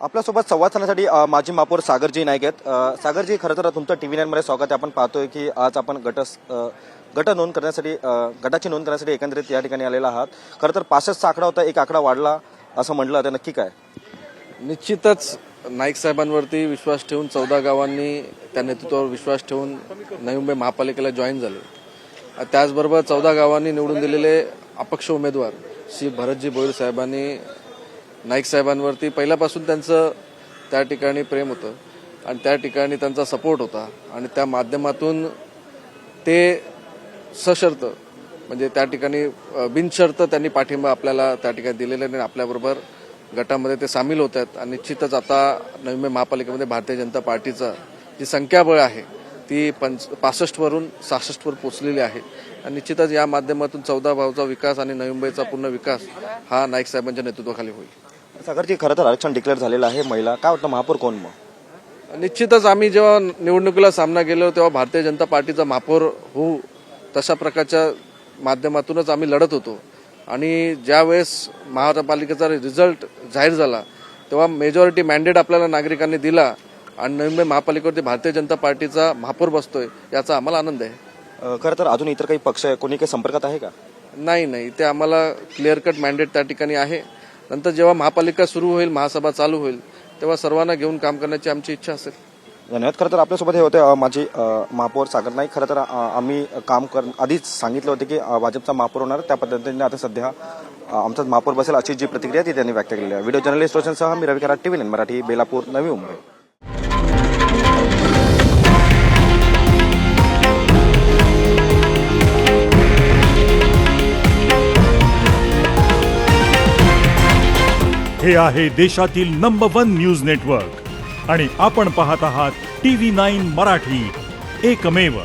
आपल्यासोबत संवाद साधण्यासाठी माजी महापौर सागरजी नाईक आहेत. सागरजी, खरं तर तुमचं TV9 मध्ये स्वागत आहे. आपण पाहतोय की आज आपण गट नोंद करण्यासाठी गटाची नोंद करण्यासाठी एकंदरीत या ठिकाणी आलेला आहात. खरं तर 65चा आकडा होता, एक आकडा वाढला असं म्हटलं तर नक्की काय? निश्चितच नाईक साहेबांवरती विश्वास ठेवून 14 गावांनी त्या नेतृत्वावर विश्वास ठेवून नवी मुंबई महापालिकेला जॉईन झाले. त्याचबरोबर 14 गावांनी निवडून दिलेले अपक्ष उमेदवार श्री भरतजी भोईर साहेबांनी नाईक साहेबांवरती पहिल्यापासून त्यांचं त्या ठिकाणी प्रेम होतं आणि त्या ठिकाणी त्यांचा सपोर्ट होता आणि त्या माध्यमातून ते सशर्त म्हणजे त्या ठिकाणी बिनशर्त त्यांनी पाठिंबा आपल्याला त्या ठिकाणी दिलेला आणि आपल्याबरोबर गटामध्ये ते सामील होत आहेत. आणि निश्चितच आता नवी मुंबई महापालिकेमध्ये भारतीय जनता पार्टीचा जी संख्याबळ आहे ती 65 वरून 66 वर पोहोचलेली आहे आणि निश्चितच या माध्यमातून 14 गावचा विकास आणि नवी मुंबईचा पूर्ण विकास हा नाईक साहेबांच्या नेतृत्वाखाली होईल. सागरजी, खरं तर आरक्षण डिक्लेअर झालेलं आहे. महिला काय वाटतं, महापौर कोण मग? निश्चितच आम्ही जेव्हा निवडणुकीला सामना गेलो तेव्हा भारतीय जनता पार्टीचा महापौर होऊ तशा प्रकारच्या माध्यमातूनच आम्ही लढत होतो आणि ज्यावेळेस महापालिकेचा रिझल्ट जाहीर झाला तेव्हा मेजॉरिटी मॅन्डेट आपल्याला नागरिकांनी दिला आणि नवी मुंबई महापालिकेवरती भारतीय जनता पार्टीचा महापौर बसतोय याचा आम्हाला आनंद आहे. खरं तर अजून इतर काही पक्ष कोणी काही संपर्कात आहे का? नाही, ते आम्हाला क्लिअर कट मॅन्डेट त्या ठिकाणी आहे. नंतर जेव्हा महापालिका सुरू होईल, महासभा चालू होईल तेव्हा सर्वांना घेऊन काम करण्याची आमची इच्छा असेल. धन्यवाद. खरं तर आपल्यासोबत हे होते माजी महापौर सागर नाईक. खरं तर आम्ही आधीच सांगितलं होतं की भाजपचा महापौर होणार, त्या पद्धतीने आता सध्या आमचाच महापौर बसेल अशी जी प्रतिक्रिया ती त्यांनी व्यक्त केलेली आहे. व्हिडिओ जर्नलिस्ट रोशनसह मी रवी कराड, TV9 मराठी, बेलापूर, नवी मुंबई. हे आहे देशातील नंबर 1 न्यूज नेटवर्क आणि आपण पाहत आहात TV9 मराठी, एकमेव.